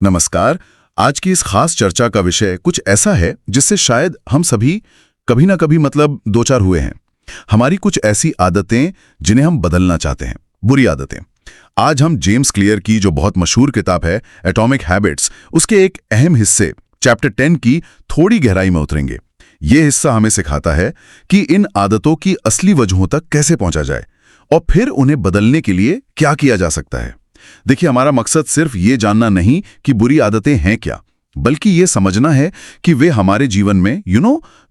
नमस्कार। आज की इस खास चर्चा का विषय कुछ ऐसा है जिससे शायद हम सभी कभी ना कभी दो चार हुए हैं। हमारी कुछ ऐसी आदतें जिन्हें हम बदलना चाहते हैं, बुरी आदतें। आज हम जेम्स क्लियर की जो बहुत मशहूर किताब है एटॉमिक हैबिट्स, उसके एक अहम हिस्से चैप्टर 10 की थोड़ी गहराई में उतरेंगे। ये हिस्सा हमें सिखाता है कि इन आदतों की असली वजहों तक कैसे पहुंचा जाए और फिर उन्हें बदलने के लिए क्या किया जा सकता है। देखिए, हमारा मकसद सिर्फ ये जानना नहीं कि बुरी आदतें हैं क्या, बल्कि ये समझना है कि वे हमारे जीवन में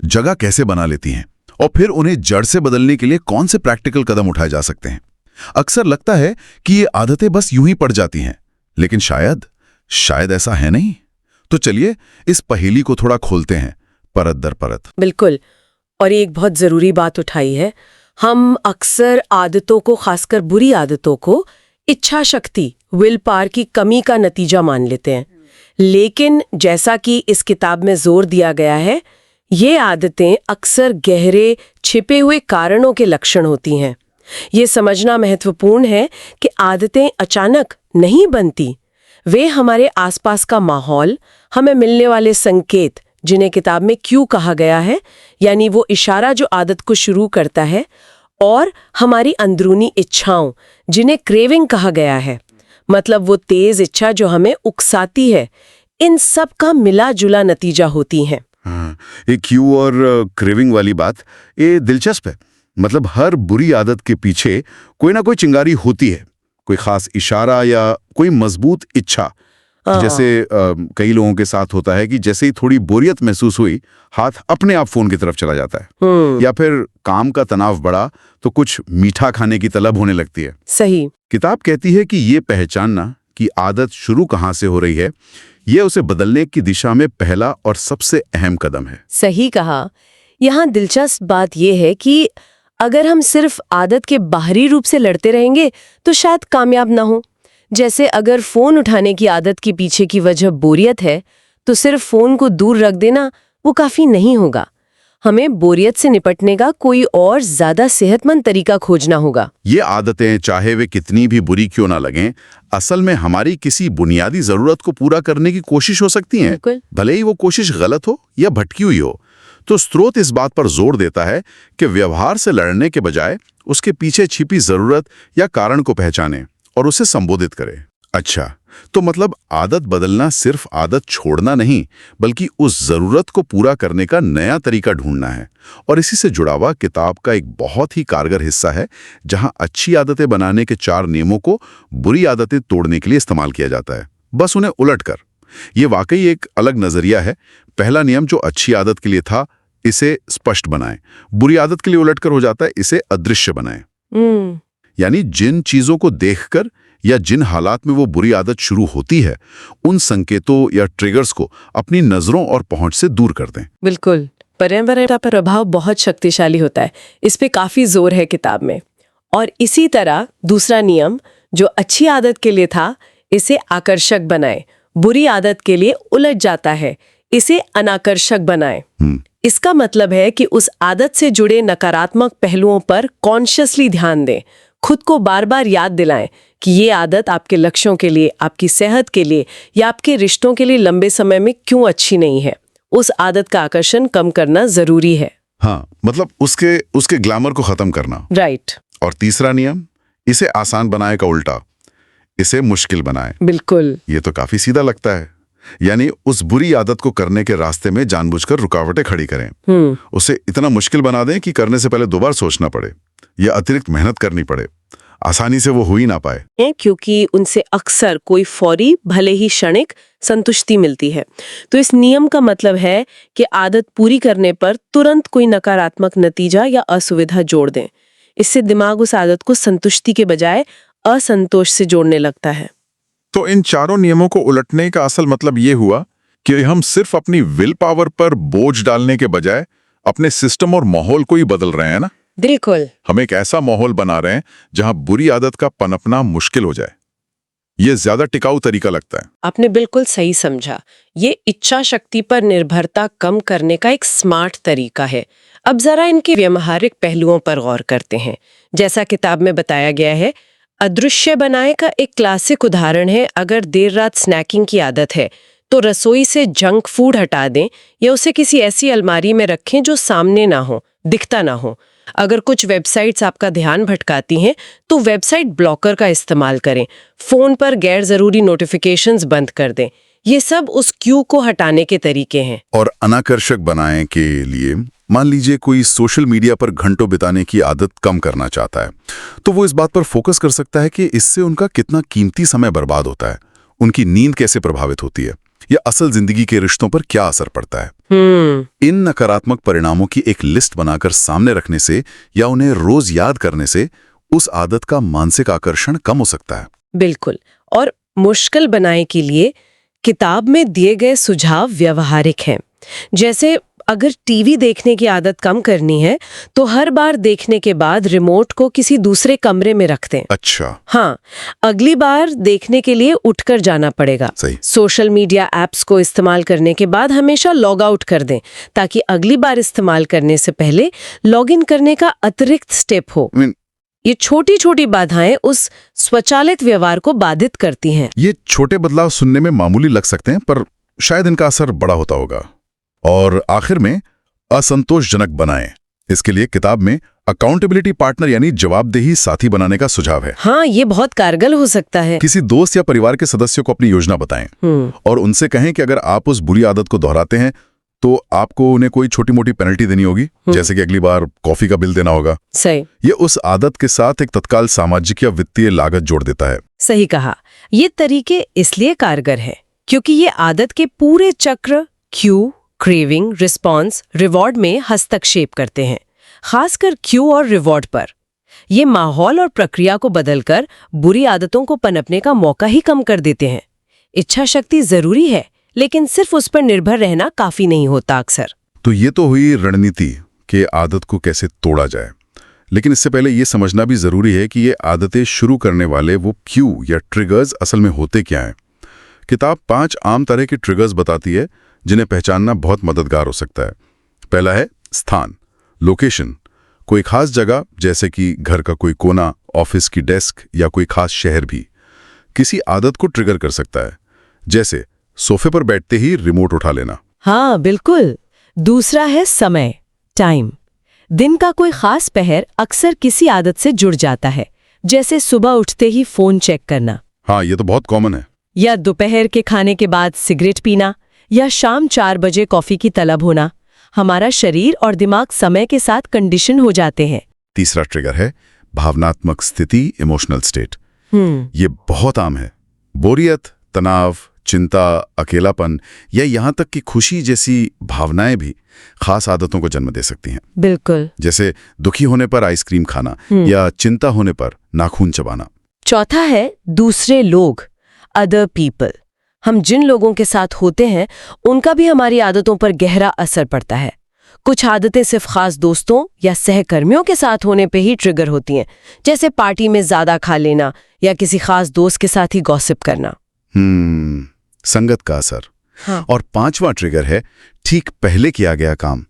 जगह कैसे बना लेती हैं और फिर उन्हें जड़ से बदलने के लिए कौन से प्रैक्टिकल कदम उठाए जा सकते हैं। अक्सर लगता है कि ये आदतें बस यूं ही पड़ जाती हैं, लेकिन शायद ऐसा है नहीं। तो चलिए इस पहेली को थोड़ा खोलते हैं, परत दर परत। बिल्कुल। और एक बहुत जरूरी बात उठाई है। हम अक्सर आदतों को, खासकर बुरी आदतों को, इच्छा शक्ति, विल पावर की कमी का नतीजा मान लेते हैं। लेकिन जैसा कि इस किताब में जोर दिया गया है, ये आदतें अक्सर गहरे छिपे हुए कारणों के लक्षण होती हैं। ये समझना महत्वपूर्ण है कि आदतें अचानक नहीं बनती। वे हमारे आसपास का माहौल, हमें मिलने वाले संकेत, जिन्हें किताब में क्यू कहा गया है, यानी वो इशारा जो आदत को शुरू करता है, और हमारी अंदरूनी इच्छाओं, जिन्हें क्रेविंग कहा गया है, मतलब वो तेज इच्छा जो हमें उकसाती है, इन सब का मिला जुला नतीजा होती हैं। ये क्यू और क्रेविंग वाली बात, ये दिलचस्प है। मतलब हर बुरी आदत के पीछे कोई ना कोई चिंगारी होती है, कोई खास इशारा या कोई मजबूत इच्छा। जैसे कई लोगों के साथ होता है कि जैसे ही थोड़ी बोरियत महसूस हुई, हाथ अपने आप फोन की तरफ चला जाता है। या फिर काम का तनाव बढ़ा तो कुछ मीठा खाने की तलब होने लगती है। सही। किताब कहती है कि ये पहचानना कि आदत शुरू कहाँ से हो रही है, ये उसे बदलने की दिशा में पहला और सबसे अहम कदम है। सही कहा। यहाँ दिलचस्प बात यह है कि अगर हम सिर्फ आदत के बाहरी रूप से लड़ते रहेंगे तो शायद कामयाब ना हो। जैसे अगर फोन उठाने की आदत के पीछे की वजह बोरियत है, तो सिर्फ फोन को दूर रख देना वो काफी नहीं होगा। हमें बोरियत से निपटने का कोई और ज्यादा सेहतमंद तरीका खोजना होगा। ये आदतें, चाहे वे कितनी भी बुरी क्यों ना लगें, असल में हमारी किसी बुनियादी जरूरत को पूरा करने की कोशिश हो सकती हैं। भले ही वो कोशिश गलत हो या भटकी हुई हो। तो स्रोत इस बात पर जोर देता है कि व्यवहार से लड़ने के बजाय उसके पीछे छिपी जरूरत या कारण को पहचाने और उसे संबोधित करें। अच्छा, तो मतलब आदत बदलना सिर्फ आदत छोड़ना नहीं, बल्कि उस जरूरत को पूरा करने का नया तरीका ढूंढना है। और इसी से जुड़ा हुआ किताब का एक बहुत ही कारगर हिस्सा है, जहां अच्छी आदतें बनाने के 4 नियमों को बुरी आदतें तोड़ने के लिए इस्तेमाल किया जाता है, बस उन्हें उलटकर। ये वाकई एक अलग नजरिया है। पहला नियम जो अच्छी आदत के लिए था, इसे स्पष्ट बनाएं। बुरी आदत के लिए उलटकर हो जाता है, इसे अदृश्य बनाएं। यानी जिन चीजों को देखकर या जिन हालात में वो बुरी आदत शुरू होती है, उन संकेतों या ट्रिगर्स को अपनी नजरों और पहुंच से दूर कर दें। बिल्कुल। पर्यावरण का प्रभाव बहुत शक्तिशाली होता है, इस पे काफी जोर है किताब में। और इसी तरह दूसरा नियम जो अच्छी आदत के लिए था, इसे आकर्षक बनाए। बुरी आदत के लिए उलट जाता है, इसे अनाकर्षक बनाए। इसका मतलब है कि उस आदत से जुड़े नकारात्मक पहलुओं पर कॉन्शियसली ध्यान दें। खुद को बार बार याद दिलाएं कि ये आदत आपके लक्ष्यों के लिए, आपकी सेहत के लिए या आपके रिश्तों के लिए लंबे समय में क्यों अच्छी नहीं है। उस आदत का आकर्षण कम करना जरूरी है। हाँ, मतलब उसके ग्लैमर को खत्म करना। राइट। और तीसरा नियम, इसे आसान बनाए का उल्टा, इसे मुश्किल बनाए। बिल्कुल। ये तो काफी सीधा लगता है। यानी उस बुरी आदत को करने के रास्ते में जानबूझकर रुकावटें खड़ी करें। उसे इतना मुश्किल बना दें कि करने से पहले 2 बार सोचना पड़े या अतिरिक्त मेहनत करनी पड़े, आसानी से वो हो ही ना पाए। क्योंकि उनसे अक्सर कोई फौरी, भले ही क्षणिक संतुष्टि मिलती है। तो इस नियम का मतलब है कि आदत पूरी करने पर तुरंत कोई नकारात्मक नतीजा या असुविधा जोड़ दें। इससे दिमाग उस आदत को संतुष्टि के बजाय असंतोष से जोड़ने लगता है। तो इन चारों नियमों को उलटने का असल मतलब ये हुआ कि हम सिर्फ अपनी विल पावर पर बोझ डालने के बजाय अपने सिस्टम और माहौल को ही बदल रहे हैं ना। बिल्कुल। हम एक ऐसा माहौल बना रहे हैं जहां बुरी आदत का पनपना मुश्किल हो जाए। ये ज्यादा टिकाऊ तरीका लगता है। आपने बिल्कुल सही समझा। ये इच्छा शक्ति पर निर्भरता कम करने का एक स्मार्ट तरीका है। अब जरा इनके व्यवहारिक पहलुओं पर गौर करते हैं। जैसा किताब में बताया गया है, अदृश्य बनाए का एक क्लासिक उदाहरण है, अगर देर रात स्नैकिंग की आदत है तो रसोई से जंक फूड हटा दें या उसे किसी ऐसी अलमारी में रखें जो सामने ना हो, दिखता ना हो। अगर कुछ वेबसाइट्स आपका ध्यान भटकाती हैं तो वेबसाइट ब्लॉकर का इस्तेमाल करें, फोन पर गैर जरूरी नोटिफिकेशंस बंद कर दें। ये सब उस क्यू को हटाने के तरीके हैं। और अनाकर्षक बनाने के लिए मान लीजिए कोई सोशल मीडिया पर घंटों बिताने की आदत कम करना चाहता है, तो वो इस बात पर फोकस कर सकता है कि इससे उनका कितना कीमती समय बर्बाद होता है, उनकी नींद कैसे प्रभावित होती है, या असल जिंदगी के रिश्तों पर क्या असर पड़ता है। इन नकारात्मक परिणामों की एक लिस्ट बनाकर सामने रखने से या उन्हें रोज याद करने से उस आदत का मानसिक आकर्षण कम हो सकता है। बिल्कुल। और मुश्किल बनाए के लिए किताब में दिए गए सुझाव व्यवहारिक हैं। जैसे अगर टीवी देखने की आदत कम करनी है तो हर बार देखने के बाद रिमोट को किसी दूसरे कमरे में रख दें। अच्छा। हाँ, अगली बार देखने के लिए उठकर जाना पड़ेगा। सही। सोशल मीडिया ऐप्स को इस्तेमाल करने के बाद हमेशा लॉग आउट कर दें ताकि अगली बार इस्तेमाल करने से पहले लॉग इन करने का अतिरिक्त स्टेप हो। ये छोटी छोटी बाधाएं उस स्वचालित व्यवहार को बाधित करती हैं। ये छोटे बदलाव सुनने में मामूली लग सकते हैं, पर शायद इनका असर बड़ा होता होगा। और आखिर में असंतोषजनक बनाएं। इसके लिए किताब में अकाउंटेबिलिटी पार्टनर यानी जवाबदेही साथी बनाने का सुझाव है। हाँ, ये बहुत कारगर हो सकता है। किसी दोस्त या परिवार के सदस्य को अपनी योजना बताएं और उनसे कहें कि अगर आप उस बुरी आदत को दोहराते हैं तो आपको उन्हें कोई छोटी मोटी पेनल्टी देनी होगी, जैसे कि अगली बार कॉफी का बिल देना होगा। सही। ये उस आदत के साथ एक तत्काल सामाजिक या वित्तीय लागत जोड़ देता है। सही कहा। ये तरीके इसलिए कारगर है क्योंकि ये आदत के पूरे चक्र क्यू, क्रेविंग, रिस्पॉन्स, रिवॉर्ड में हस्तक्षेप करते हैं, खासकर क्यू और रिवॉर्ड पर। ये माहौल और प्रक्रिया को बदलकर बुरी आदतों को पनपने का मौका ही कम कर देते हैं। इच्छा शक्ति जरूरी है, लेकिन सिर्फ उस पर निर्भर रहना काफी नहीं होता अक्सर। तो ये तो हुई रणनीति कि आदत को कैसे तोड़ा जाए, लेकिन इससे पहले ये समझना भी जरूरी है कि ये आदतें शुरू करने वाले वो क्यू या ट्रिगर्स असल में होते क्या हैं। किताब 5 आम तरह के ट्रिगर्स बताती है जिन्हें पहचानना बहुत मददगार हो सकता है। पहला है स्थान, लोकेशन। कोई खास जगह जैसे कि घर का कोई कोना, ऑफिस की डेस्क या कोई खास शहर भी किसी आदत को ट्रिगर कर सकता है, जैसे सोफे पर बैठते ही रिमोट उठा लेना। हाँ, बिल्कुल। दूसरा है समय, टाइम। दिन का कोई खास पहर अक्सर किसी आदत से जुड़ जाता है, जैसे सुबह उठते ही फोन चेक करना। हाँ, ये तो बहुत कॉमन है। या दोपहर के खाने के बाद सिगरेट पीना, या शाम 4 बजे कॉफी की तलब होना। हमारा शरीर और दिमाग समय के साथ कंडीशन हो जाते हैं। तीसरा ट्रिगर है भावनात्मक स्थिति, इमोशनल स्टेट। ये बहुत आम है। बोरियत, तनाव, चिंता, अकेलापन या यहाँ तक कि खुशी जैसी भावनाएं भी खास आदतों को जन्म दे सकती हैं। बिल्कुल। जैसे दुखी होने पर आइसक्रीम खाना या चिंता होने पर नाखून चबाना। चौथा है दूसरे लोग, अदर पीपल। हम जिन लोगों के साथ होते हैं उनका भी हमारी आदतों पर गहरा असर पड़ता है। कुछ आदतें सिर्फ खास दोस्तों या सहकर्मियों के साथ होने पे ही ट्रिगर होती हैं, जैसे पार्टी में ज्यादा खा लेना या किसी खास दोस्त के साथ ही गॉसिप करना। संगत का असर। हाँ। और 5वां ट्रिगर है ठीक पहले किया गया काम।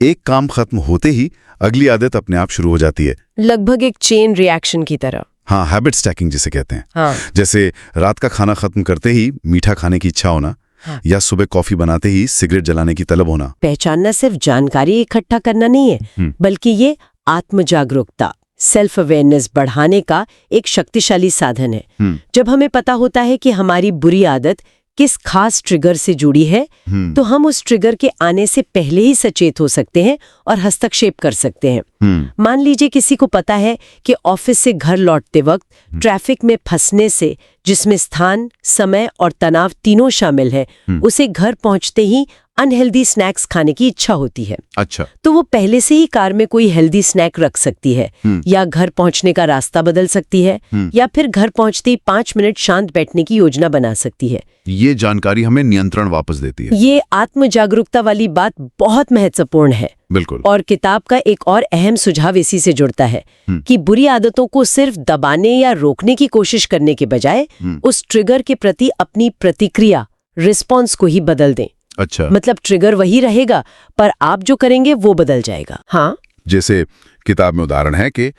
एक काम खत्म होते ही अगली आदत अपने आप शुरू हो जाती है, लगभग एक चेन रिएक्शन की तरह। हाँ, हैबिट स्टैकिंग जिसे कहते हैं। हाँ। जैसे रात का खाना खत्म करते ही मीठा खाने की इच्छा होना। हाँ। या सुबह कॉफी बनाते ही सिगरेट जलाने की तलब होना। पहचानना सिर्फ जानकारी इकट्ठा करना नहीं है, बल्कि ये आत्म जागरूकता, सेल्फ अवेयरनेस बढ़ाने का एक शक्तिशाली साधन है। जब हमें पता होता है कि हमारी बुरी आदत किस खास ट्रिगर से जुड़ी है, तो हम उस ट्रिगर के आने से पहले ही सचेत हो सकते हैं और हस्तक्षेप कर सकते हैं। मान लीजिए किसी को पता है कि ऑफिस से घर लौटते वक्त ट्रैफिक में फंसने से, जिसमें स्थान, समय और तनाव तीनों शामिल है, उसे घर पहुंचते ही अनहेल्दी स्नैक्स खाने की इच्छा होती है। अच्छा। तो वो पहले से ही कार में कोई हेल्दी स्नैक रख सकती है, या घर पहुंचने का रास्ता बदल सकती है, या फिर घर पहुंचते ही 5 मिनट शांत बैठने की योजना बना सकती है। ये जानकारी हमें नियंत्रण वापस देती है। ये आत्म जागरूकता वाली बात बहुत महत्वपूर्ण है। बिल्कुल। और किताब का एक और अहम सुझाव इसी से जुड़ता है कि बुरी आदतों को सिर्फ दबाने या रोकने की कोशिश करने के बजाय उस ट्रिगर के प्रति अपनी प्रतिक्रिया, रिस्पॉन्स को ही बदल दें। अच्छा। मतलब ट्रिगर वही रहेगा, पर आप जो करेंगे वो बदल जाएगा। हाँ। जैसे किताब में उदाहरण है कि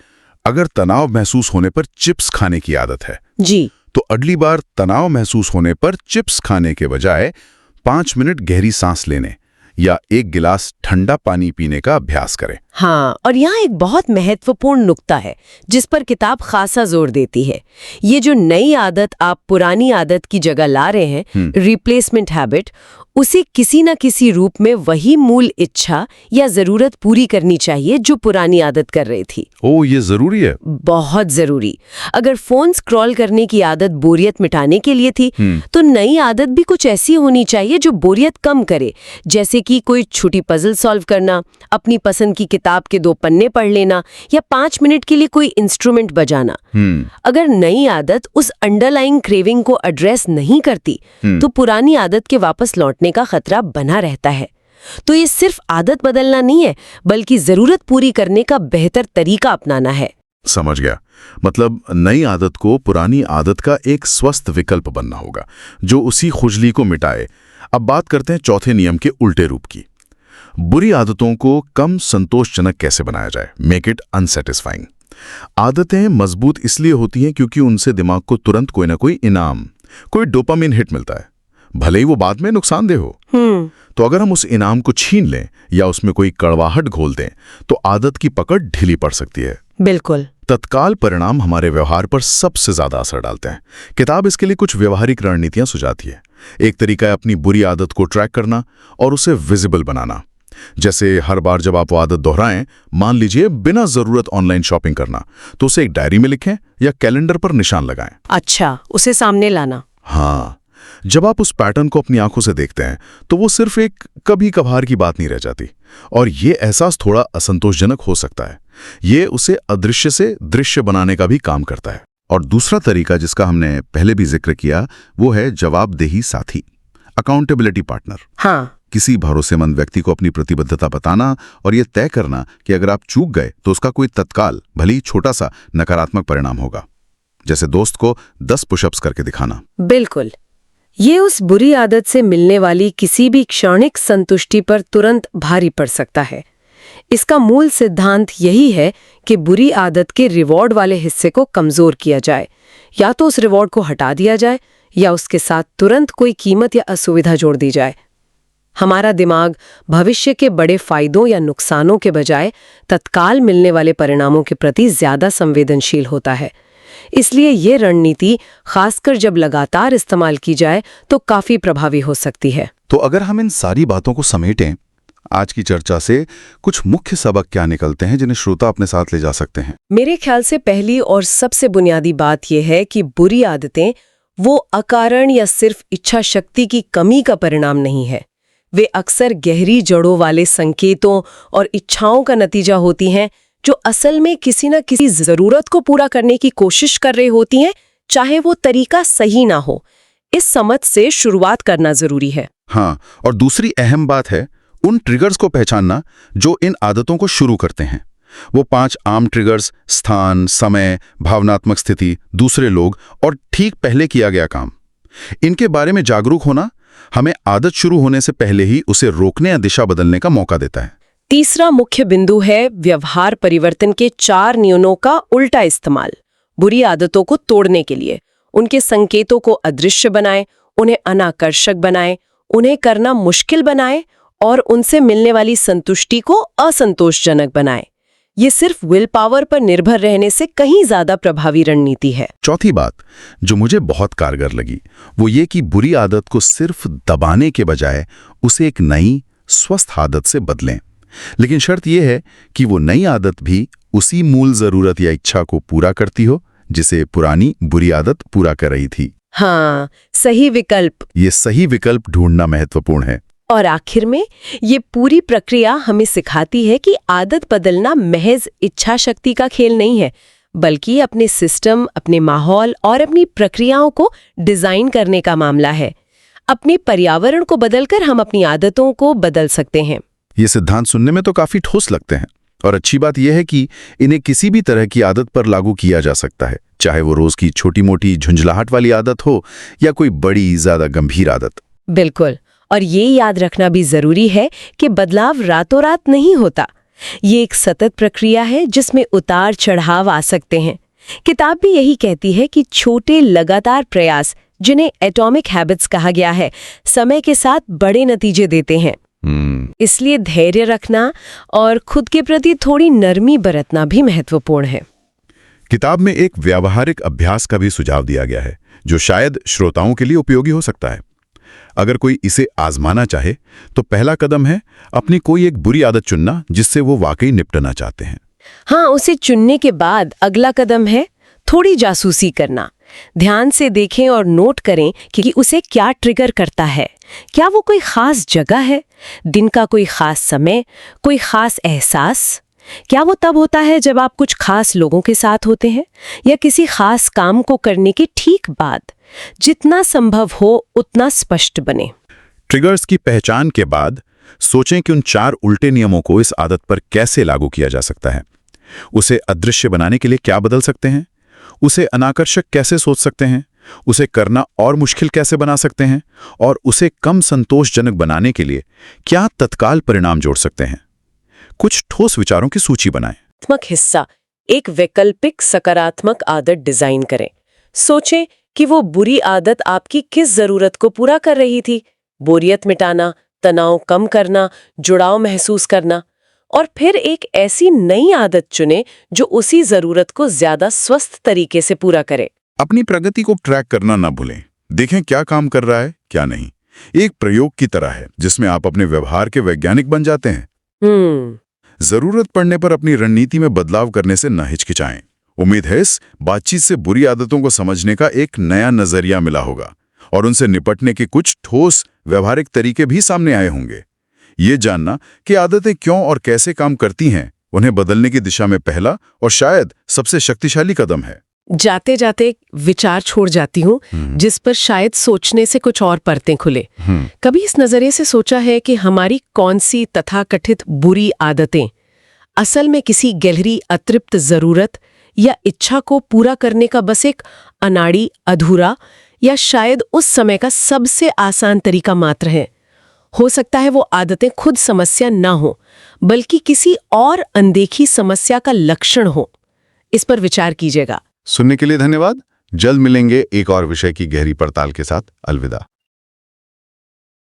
अगर तनाव महसूस होने पर चिप्स खाने की आदत है, जी, तो अगली बार तनाव महसूस होने पर चिप्स खाने के बजाय 5 मिनट गहरी सांस लेने या 1 गिलास ठंडा पानी पीने का अभ्यास करें। हाँ, और यहाँ एक बहुत महत्वपूर्ण नुक्ता है जिस पर किताब खासा जोर देती है। ये जो नई आदत आप पुरानी आदत की जगह ला रहे हैं, रिप्लेसमेंट हैबिट, उसे किसी न किसी रूप में वही मूल इच्छा या जरूरत पूरी करनी चाहिए जो पुरानी आदत कर रही थी। ओ, ये जरूरी है। बहुत जरूरी। अगर फोन स्क्रॉल करने की आदत बोरियत मिटाने के लिए थी, तो नई आदत भी कुछ ऐसी होनी चाहिए जो बोरियत कम करे, जैसे कि कोई छोटी पजल सॉल्व करना, अपनी पसंद की किताब के 2 पन्ने पढ़ लेना या 5 मिनट के लिए कोई इंस्ट्रूमेंट बजाना। अगर नई आदत उस अंडरलाइंग क्रेविंग को एड्रेस नहीं करती, तो पुरानी आदत के वापस लौटने का खतरा बना रहता है। तो ये सिर्फ आदत बदलना नहीं है, बल्कि जरूरत पूरी करने का बेहतर तरीका अपनाना है। समझ गया। मतलब नई आदत को पुरानी आदत का एक स्वस्थ विकल्प बनना होगा जो उसी खुजली को मिटाए। अब बात करते हैं चौथे नियम के उल्टे रूप की। बुरी आदतों को कम संतोषजनक कैसे बनाया जाए? Make it unsatisfying. आदतें मजबूत इसलिए होती हैं क्योंकि उनसे दिमाग को तुरंत कोई ना कोई इनाम, कोई डोपामिन हिट मिलता है, भले ही वो बाद में नुकसानदेह हो। तो अगर हम उस इनाम को छीन लें या उसमें कोई कड़वाहट घोल दें, तो आदत की पकड़ ढीली पड़ सकती है। बिल्कुल। तत्काल परिणाम हमारे व्यवहार पर सबसे ज्यादा असर डालते हैं। किताब इसके लिए कुछ व्यवहारिक रणनीतियां सुझाती है। एक तरीका है अपनी बुरी आदत को ट्रैक करना और उसे विजिबल बनाना। जैसे हर बार जब आप वो आदत दोहराएं, मान लीजिए बिना जरूरत ऑनलाइन शॉपिंग करना, तो उसे एक डायरी में लिखें या कैलेंडर पर निशान लगाएं। अच्छा, उसे सामने लाना। हाँ, जब आप उस पैटर्न को अपनी आंखों से देखते हैं, तो वो सिर्फ एक कभी कभार की बात नहीं रह जाती और ये एहसास थोड़ा असंतोषजनक हो सकता है। ये उसे अदृश्य से दृश्य बनाने का भी काम करता है। और दूसरा तरीका जिसका हमने पहले भी जिक्र किया, वो है जवाबदेही साथी, अकाउंटेबिलिटी पार्टनर। हाँ, किसी भरोसेमंद व्यक्ति को अपनी प्रतिबद्धता बताना और ये तय करना कि अगर आप चूक गए तो उसका कोई तत्काल, भले ही छोटा सा नकारात्मक परिणाम होगा। जैसे दोस्त को 10 पुशअप्स करके दिखाना। बिल्कुल। ये उस बुरी आदत से मिलने वाली किसी भी क्षणिक संतुष्टि पर तुरंत भारी पड़ सकता है। इसका मूल सिद्धांत यही है कि बुरी आदत के रिवॉर्ड वाले हिस्से को कमजोर किया जाए। या तो उस रिवॉर्ड को हटा दिया जाए या उसके साथ तुरंत कोई कीमत या असुविधा जोड़ दी जाए। हमारा दिमाग भविष्य के बड़े फायदों या नुकसानों के बजाय तत्काल मिलने वाले परिणामों के प्रति ज्यादा संवेदनशील होता है। इसलिए ये रणनीति, खासकर जब लगातार इस्तेमाल की जाए, तो काफी प्रभावी हो सकती है। तो अगर हम इन सारी बातों को समेटें, आज की चर्चा से कुछ मुख्य सबक क्या निकलते हैं जिन्हें श्रोता अपने साथ ले जा सकते हैं? मेरे ख्याल से पहली और सबसे बुनियादी बात यह है कि बुरी आदतें वो अकारण या सिर्फ इच्छा शक्ति की कमी का परिणाम नहीं है। वे अक्सर गहरी जड़ों वाले संकेतों और इच्छाओं का नतीजा होती हैं जो असल में किसी न किसी जरूरत को पूरा करने की कोशिश कर रही होती हैं, चाहे वो तरीका सही ना हो। इस समझ से शुरुआत करना जरूरी है। हाँ, और दूसरी अहम बात है उन ट्रिगर्स को पहचानना जो इन आदतों को शुरू करते हैं। वो 5 आम ट्रिगर्स, स्थान, समय, भावनात्मक स्थिति, दूसरे लोग और ठीक पहले किया गया काम। इनके बारे में जागरूक होना हमें आदत शुरू होने से पहले ही उसे रोकने या दिशा बदलने का मौका देता है। तीसरा मुख्य बिंदु है व्यवहार परिवर्तन के 4 नियमों का उल्टा इस्तेमाल। बुरी आदतों को तोड़ने के लिए उनके संकेतों को अदृश्य बनाएं, उन्हें अनाकर्षक बनाएं, उन्हें करना मुश्किल बनाएं और उनसे मिलने वाली संतुष्टि को असंतोषजनक बनाएं। ये सिर्फ विल पावर पर निर्भर रहने से कहीं ज्यादा प्रभावी रणनीति है। चौथी बात जो मुझे बहुत कारगर लगी वो ये कि बुरी आदत को सिर्फ दबाने के बजाय उसे एक नई स्वस्थ आदत से बदलें। लेकिन शर्त यह है कि वो नई आदत भी उसी मूल जरूरत या इच्छा को पूरा करती हो जिसे पुरानी बुरी आदत पूरा कर रही थी। हाँ, सही विकल्प। ये सही विकल्प ढूंढना महत्वपूर्ण है। और आखिर में ये पूरी प्रक्रिया हमें सिखाती है कि आदत बदलना महज इच्छा शक्ति का खेल नहीं है, बल्कि अपने सिस्टम, अपने माहौल और अपनी प्रक्रियाओं को डिजाइन करने का मामला है। अपने पर्यावरण को बदलकर हम अपनी आदतों को बदल सकते हैं। ये सिद्धांत सुनने में तो काफी ठोस लगते हैं और अच्छी बात यह है कि इन्हें किसी भी तरह की आदत पर लागू किया जा सकता है, चाहे वो रोज की छोटी मोटी झुंझलाहट वाली आदत हो या कोई बड़ी ज्यादा गंभीर आदत। बिल्कुल। और ये याद रखना भी जरूरी है कि बदलाव रातों रात नहीं होता। ये एक सतत प्रक्रिया है जिसमें उतार चढ़ाव आ सकते हैं। किताब भी यही कहती है कि छोटे लगातार प्रयास, जिन्हें एटॉमिक हैबिट्स कहा गया है, समय के साथ बड़े नतीजे देते हैं। इसलिए धैर्य रखना और खुद के प्रति थोड़ी नरमी बरतना भी महत्वपूर्ण है। किताब में एक व्यावहारिक अभ्यास का भी सुझाव दिया गया है जो शायद श्रोताओं के लिए उपयोगी हो सकता है। अगर कोई इसे आजमाना चाहे तो पहला कदम है अपनी कोई एक बुरी आदत चुनना जिससे वो वाकई निपटना चाहते हैं। हाँ, उसे चुनने के बाद अगला कदम है थोड़ी जासूसी करना। ध्यान से देखें और नोट करें कि उसे क्या ट्रिगर करता है। क्या वो कोई खास जगह है, दिन का कोई खास समय, कोई खास एहसास? क्या वो तब होता है जब आप कुछ खास लोगों के साथ होते हैं या किसी खास काम को करने के ठीक बाद? जितना संभव हो उतना स्पष्ट बने। ट्रिगर्स की पहचान के बाद सोचें कि उन 4 उल्टे नियमों को इस आदत पर कैसे लागू किया जा सकता है। उसे अदृश्य बनाने के लिए क्या बदल सकते हैं? उसे अनाकर्षक कैसे सोच सकते हैं? उसे करना और मुश्किल कैसे बना सकते हैं? और उसे कम संतोषजनक बनाने के लिए क्या तत्काल परिणाम जोड़ सकते हैं? कुछ ठोस विचारों की सूची बनाएं। हिस्सा, एक वैकल्पिक सकारात्मक आदत डिजाइन करें। सोचें कि वो बुरी आदत आपकी किस जरूरत को पूरा कर रही थी। बोरियत मिटाना, तनाव कम करना, जुड़ाव महसूस करना। और फिर एक ऐसी नई आदत चुनें जो उसी जरूरत को ज्यादा स्वस्थ तरीके से पूरा करे। अपनी प्रगति को ट्रैक करना ना भूलें। देखें क्या काम कर रहा है, क्या नहीं। एक प्रयोग की तरह है जिसमें आप अपने व्यवहार के वैज्ञानिक बन जाते हैं। जरूरत पड़ने पर अपनी रणनीति में बदलाव करने से न हिचकिचाएं। उम्मीद है इस बातचीत से बुरी आदतों को समझने का एक नया नजरिया मिला होगा और उनसे निपटने के कुछ ठोस व्यवहारिक तरीके भी सामने आए होंगे। ये जानना कि आदतें क्यों और कैसे काम करती हैं, उन्हें बदलने की दिशा में पहला और शायद सबसे शक्तिशाली कदम है। जाते जाते विचार छोड़ जाती हूँ जिस पर शायद सोचने से कुछ और परतें खुले। कभी इस नजरिए से सोचा है कि हमारी कौन सी तथाकथित बुरी आदतें असल में किसी गहरी अतृप्त जरूरत या इच्छा को पूरा करने का बस एक अनाड़ी, अधूरा या शायद उस समय का सबसे आसान तरीका मात्र है। हो सकता है वो आदतें खुद समस्या ना हो बल्कि किसी और अनदेखी समस्या का लक्षण हो। इस पर विचार कीजिएगा। सुनने के लिए धन्यवाद। जल्द मिलेंगे एक और विषय की गहरी पड़ताल के साथ। अलविदा।